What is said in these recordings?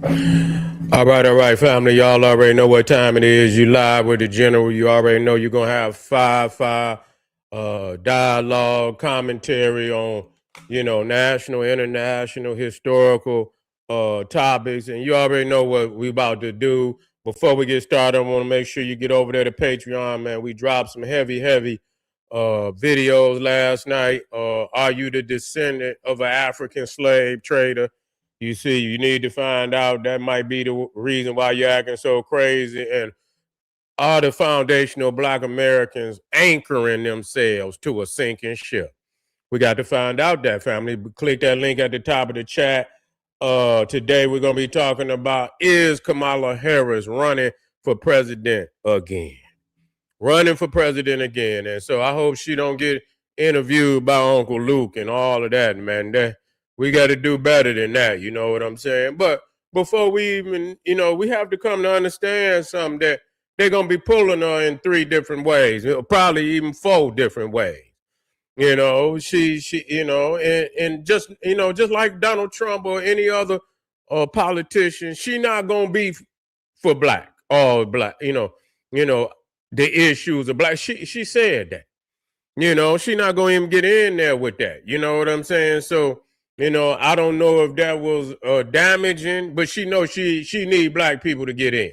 All right, family. Y'all already know what time it is. You live with the general. You already know you're gonna have five dialogue, commentary on, national, international, historical topics, and you already know what we about to do. Before we get started, I want to make sure you get over there to Patreon, man. We dropped some heavy videos last night. Are you the descendant of an African slave trader? You see, you need to find out that might be the reason why you're acting so crazy. And are the foundational Black Americans anchoring themselves to a sinking ship? We got to find out that, family. Click that link at the top of the chat. Today, we're going to be talking about, is Kamala Harris running for president again? Running for president again. And so I hope she don't get interviewed by Uncle Luke and all of that, man. We got to do better than that. You know what I'm saying? But before we even, we have to come to understand something, that they're going to be pulling her in 3 different ways, probably even 4 different ways. She, and just, just like Donald Trump or any other politician, she not going to be for black, all black, the issues of black. She said that. She not going to even get in there with that. You know what I'm saying? So, I don't know if that was damaging, but she knows she need black people to get in.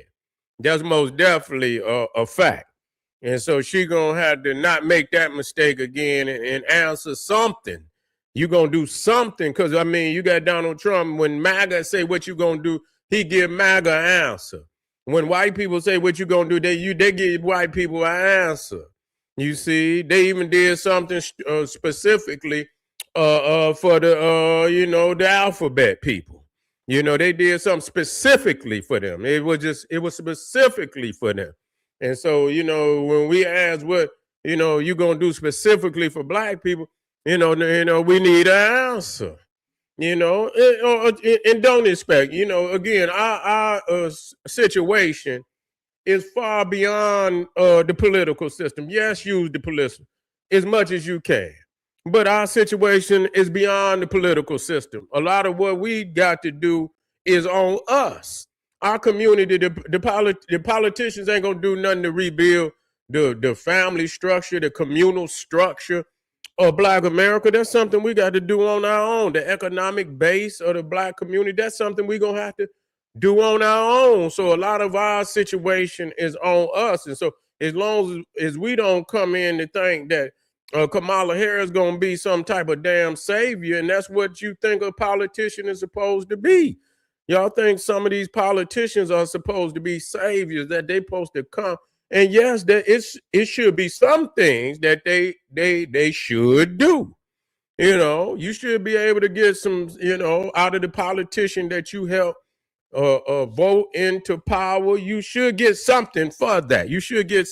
That's most definitely a fact. And so she going to have to not make that mistake again and answer something. You going to do something, because, you got Donald Trump. When MAGA say what you going to do, he give MAGA an answer. When white people say what you going to do, they give white people an answer. You see, they even did something specifically for the alphabet people. They did something specifically for them. It was specifically for them. And so, when we ask what, you're going to do specifically for black people, we need an answer. And don't expect, again, our situation is far beyond the political system. Yes, use the political as much as you can. But our situation is beyond the political system. A lot of what we got to do is on us. Our community, the politicians ain't going to do nothing to rebuild the family structure, the communal structure of Black America. That's something we got to do on our own. The economic base of the Black community, that's something we're going to have to do on our own. So a lot of our situation is on us. And so as long as we don't come in to think that Kamala Harris is going to be some type of damn savior, and that's what you think a politician is supposed to be. Y'all think some of these politicians are supposed to be saviors, that they supposed to come. And yes, that it should be some things that they should do. You should be able to get some, out of the politician that you help vote into power. You should get something for that. You should get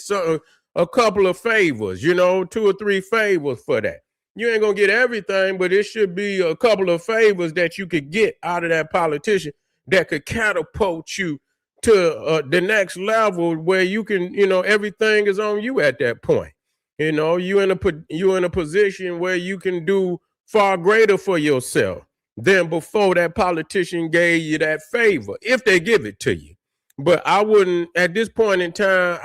a couple of favors, 2 or 3 favors for that. You ain't gonna get everything, but it should be a couple of favors that you could get out of that politician that could catapult you to the next level, where you can, everything is on you at that point. You in a position where you can do far greater for yourself than before that politician gave you that favor, if they give it to you. But I wouldn't, at this point in time,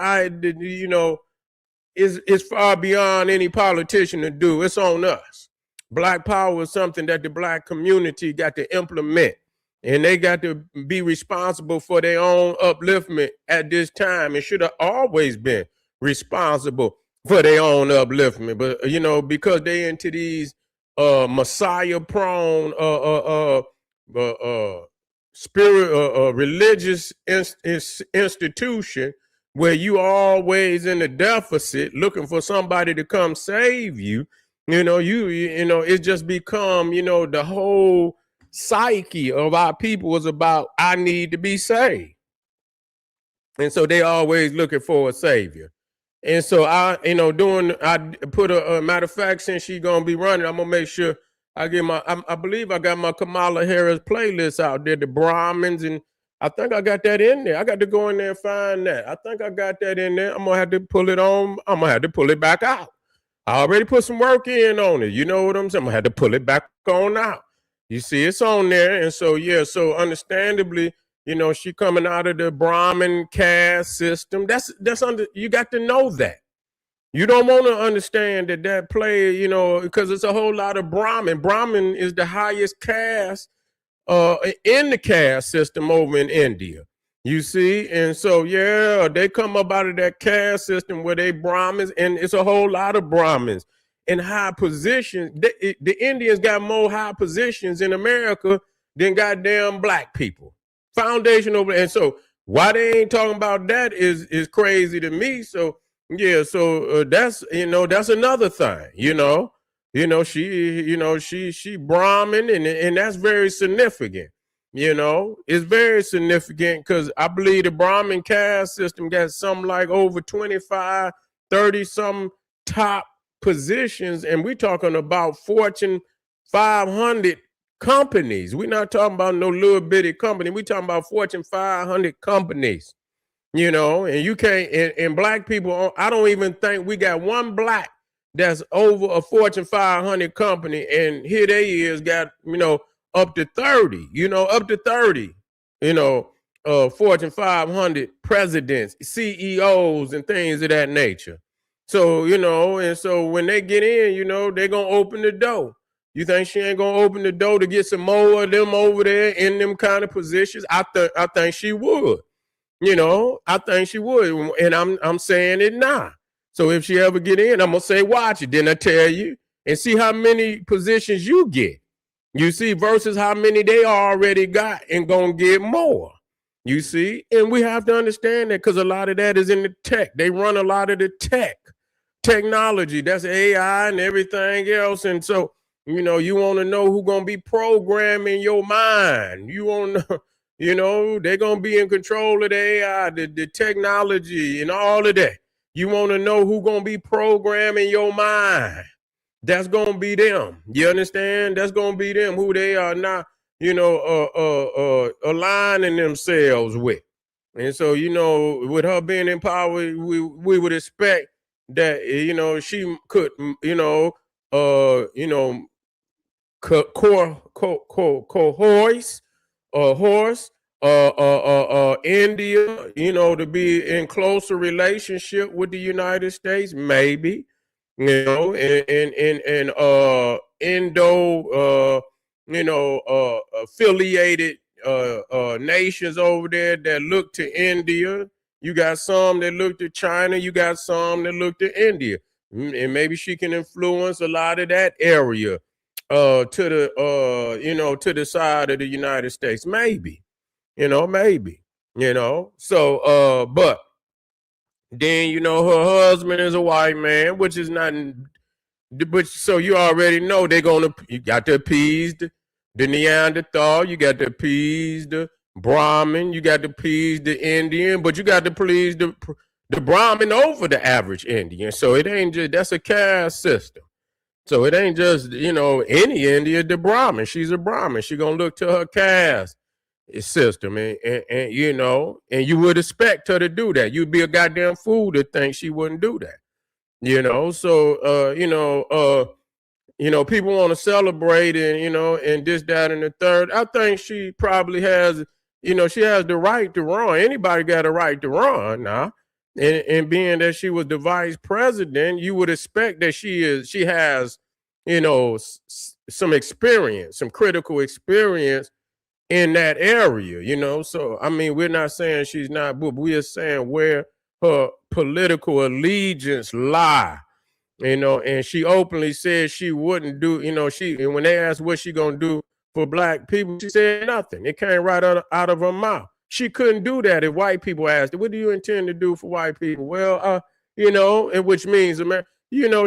it's far beyond any politician to do. It's on us. Black power is something that the Black community got to implement, and they got to be responsible for their own upliftment at this time. It should have always been responsible for their own upliftment. But, because they into these Messiah prone spirit religious institution, where you always in the deficit looking for somebody to come save you, it's just become, the whole psyche of our people was about, I need to be saved. And so they always looking for a savior. And so I put a matter of fact, since she's gonna be running, I'm gonna make sure I believe I got my Kamala Harris playlist out there, the Brahmins, and I think I got that in there. I got to go in there and find that. I think I got that in there. I'm gonna have to pull it on. I'm gonna have to pull it back out. I already put some work in on it. You know what I'm saying? I'm gonna have to pull it back on out. You see, it's on there. And so, yeah, so understandably, she coming out of the Brahmin caste system. You got to know that. You don't want to understand that play, because it's a whole lot of Brahmin. Brahmin is the highest caste in the caste system over in India. You see, and so yeah, they come up out of that caste system where they Brahmins, and it's a whole lot of Brahmins in high positions. The Indians got more high positions in America than goddamn black people. Foundation over, and so why they ain't talking about that is crazy to me. So yeah, so that's another thing. She Brahmin, and that's very significant. It's very significant because I believe the Brahmin caste system got something like over 25, 30 some top positions, and we're talking about Fortune 500 companies. We're not talking about no little bitty company. We're talking about Fortune 500 companies. And you can't, and black people, I don't even think we got one black that's over a Fortune 500 company, and here they is got, up to 30, up to 30, Fortune 500 presidents, CEOs, and things of that nature. So, and so when they get in, they're going to open the door. You think she ain't going to open the door to get some more of them over there in them kind of positions? I think she would. I think she would, and I'm saying it now. So if she ever get in, I'm gonna say watch it. Then I tell you and see how many positions you get. You see, versus how many they already got and gonna get more. You see, and we have to understand that because a lot of that is in the tech. They run a lot of the technology. That's AI and everything else, and so you want to know who's gonna be programming your mind. You want to know. They're going to be in control of the AI, the technology, and all of that. You want to know who's going to be programming your mind. That's going to be them. You understand? That's going to be them, who they are now, aligning themselves with. And so, with her being in power, we would expect that, she could, horse, India, to be in closer relationship with the United States, maybe, and affiliated nations over there that look to India. You got some that look to China. You got some that look to India, and maybe she can influence a lot of that area to the side of the United States, maybe, so but then her husband is a white man, which is not, but so you already know you got to appease the Neanderthal, you got to appease the Brahmin, you got to appease the Indian, but you got to please the Brahmin over the average Indian. So it ain't just, that's a caste system. So it ain't just, any Indian, the Brahmin. She's a Brahmin. She gonna look to her caste system, and you would expect her to do that. You'd be a goddamn fool to think she wouldn't do that. So people want to celebrate and this, that, and the third. I think she probably has, she has the right to run. Anybody got a right to run now. And being that she was the vice president, you would expect that she has, some experience, some critical experience in that area, So, I mean, we're not saying she's not, but we are saying where her political allegiance lie, and she openly said she wouldn't do, and when they asked what she gonna do for black people, she said nothing. It came right out of her mouth. She couldn't do that if white people asked her, what do you intend to do for white people? Well, and which means,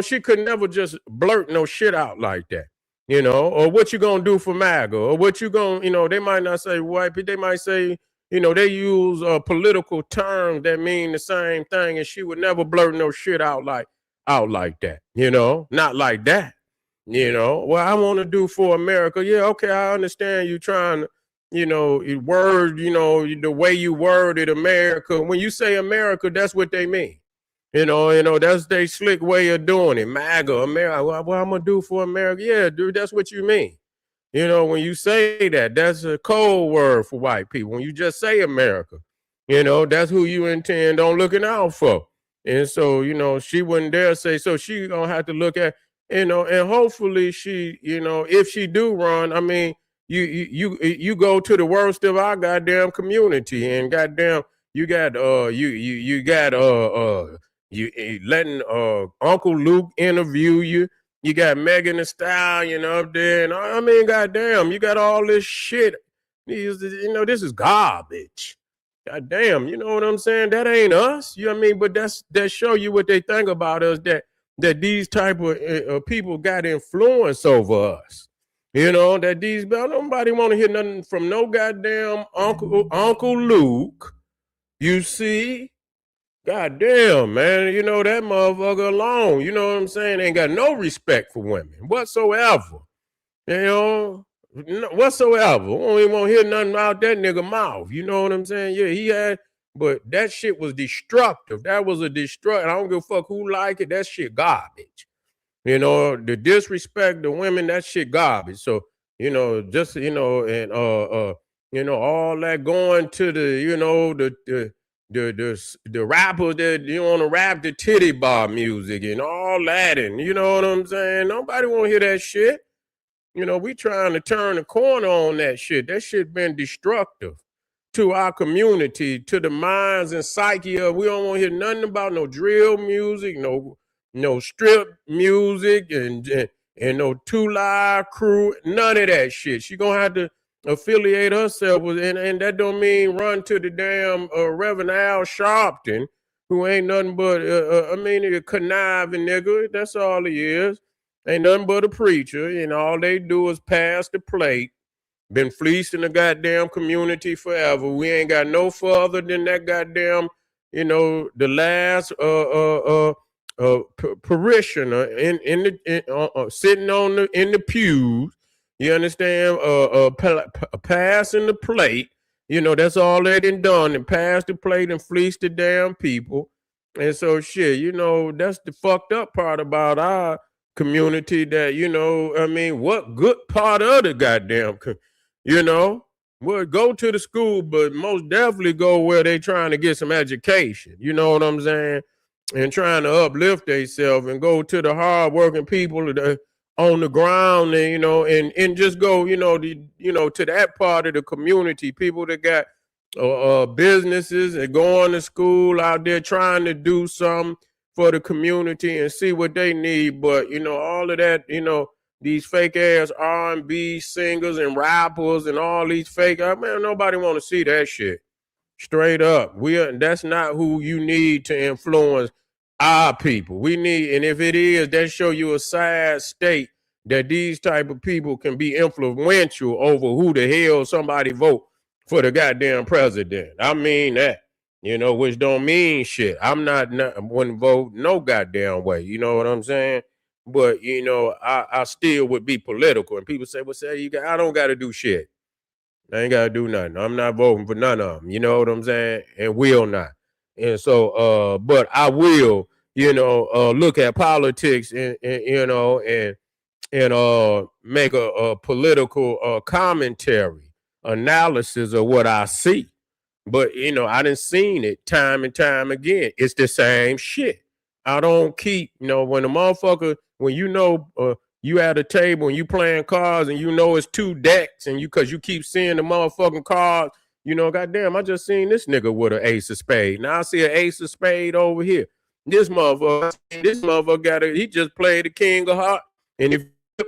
she could never just blurt no shit out like that, or what you gonna do for MAGA, or what you gonna, they might not say white people, they might say, they use political terms that mean the same thing, and she would never blurt no shit out like that, not like that. Well, I want to do for America. Yeah, okay, I understand you trying to, word, the way you worded America. When you say America, that's what they mean. That's their slick way of doing it. MAGA, America. What I'm gonna do for America? Yeah, dude, that's what you mean. You know, when you say that, that's a code word for white people. When you just say America, you know, that's who you intend on looking out for. And so, you know, she wouldn't dare say, so she gonna have to look at, you know, and hopefully she, you know, if she do run, I mean, you go to the worst of our goddamn community, and goddamn you got you got you letting Uncle Luke interview you. You got Megan Thee Stallion up there, and I mean, goddamn, you got all this shit. You know, this is garbage. Goddamn, you know what I'm saying? That ain't us. You know what I mean? But that show you what they think about us. That these type of people got influence over us. You know that these nobody want to hear nothing from no goddamn Uncle Luke. You see, God damn, man. You know, that motherfucker alone, you know what I'm saying, ain't got no respect for women whatsoever. You know, whatsoever. We don't even want to hear nothing out that nigga mouth. You know what I'm saying? Yeah, he had, but that shit was destructive. That was a destruct. I don't give a fuck who like it. That shit garbage. You know, the disrespect the women, that shit garbage. So, you know, just, you know, and you know, all that going to the, you know, the rappers that you want to rap the titty bar music and all that, and you know what I'm saying? Nobody want to hear that shit. You know, we trying to turn the corner on that shit. That shit been destructive to our community, to the minds and psyche of. We don't want to hear nothing about no drill music, no strip music, and no Two Live Crew, none of that shit. She gonna have to affiliate herself with, and that don't mean run to the damn Reverend Al Sharpton, who ain't nothing but I mean, a conniving nigga. That's all he is. Ain't nothing but a preacher, and all they do is pass the plate. Been fleecing the goddamn community forever. We ain't got no further than that goddamn, you know, the last parishioner in the sitting on the in the pews. You understand? Passing the plate. You know, that's all they done and passed the plate and fleeced the damn people. And so shit, you know, that's the fucked up part about our community. That, you know, I mean, what good part of the goddamn you know, well, go to the school, but most definitely go where they trying to get some education. You know what I'm saying? And trying to uplift themselves, and go to the hardworking people that on the ground, and you know, and just go, you know, to that part of the community, people that got businesses and going to school out there trying to do something for the community and see what they need. But you know, all of that, you know, these fake ass R&B singers and rappers and all these fake, man, nobody want to see that shit. Straight up, that's not who you need to influence our people. We need, and if it is, that show you a sad state that these type of people can be influential over who the hell somebody vote for the goddamn president. I mean that, you know, which don't mean shit. I'm not wouldn't vote no goddamn way. You know what I'm saying? But you know, I still would be political. And people say, "Well, say I don't got to do shit. I ain't gotta do nothing. I'm not voting for none of them." You know what I'm saying? And will not. And so, but I will, you know, look at politics, and you know, and make a political commentary analysis of what I see. But you know, I done seen it time and time again. It's the same shit. I don't keep, you know, when the motherfucker, when you know you at a table and you playing cards and you know it's two decks, and you, cause you keep seeing the motherfucking cards, you know, goddamn, I just seen this nigga with an ace of spade. Now I see an ace of spade over here. This motherfucker he just played the king of heart. And if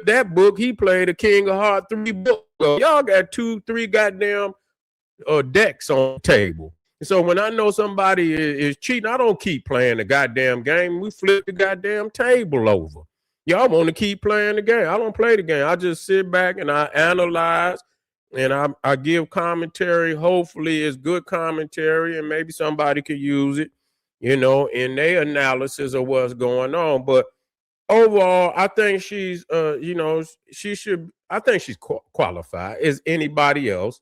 that book, he played the king of heart 3 books. So y'all got 2, 3 goddamn decks on the table. So when I know somebody is cheating, I don't keep playing the goddamn game. We flip the goddamn table over. Y'all want to keep playing the game. I don't play the game. I just sit back and I analyze, and I give commentary. Hopefully it's good commentary, and maybe somebody could use it, you know, in their analysis of what's going on. But overall, I think she's, you know, I think she's qualified as anybody else.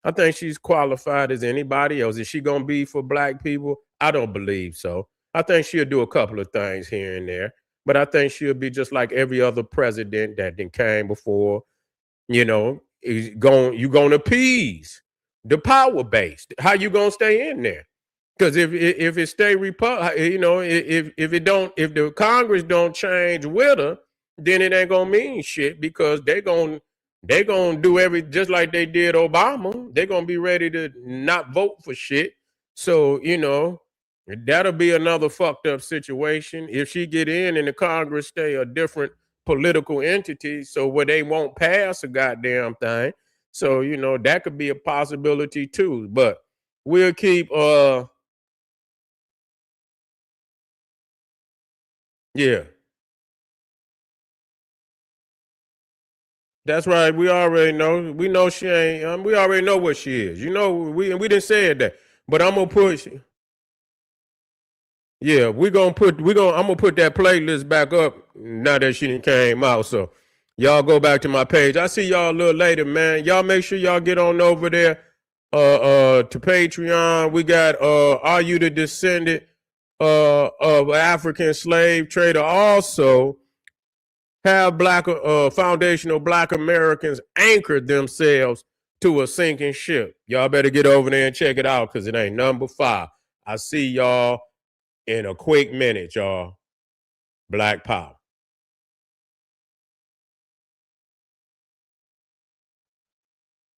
I think she's qualified as anybody else. Is she gonna be for black people? I don't believe so. I think she'll do a couple of things here and there, but I think she'll be just like every other president that then came before. You gonna appease the power base. How you gonna stay in there? Because if it stay if the Congress don't change with her, then it ain't gonna mean shit because they gonna do just like they did Obama. They're gonna be ready to not vote for shit. So that'll be another fucked up situation if she get in and the Congress stay a different political entity, so where they won't pass a goddamn thing. So that could be a possibility too. But we'll keep yeah. That's right. We already know. We know she ain't. We already know what she is. We didn't say that. But I'm gonna push. Yeah, I'm gonna put that playlist back up now that she came out. So y'all go back to my page. I see y'all a little later, man. Y'all make sure y'all get on over there to Patreon. We got Are You the Descendant of African Slave Trader? Also have foundational black Americans anchored themselves to a sinking ship. Y'all better get over there and check it out because it ain't number 5. I see y'all in a quick minute, y'all. Black Power.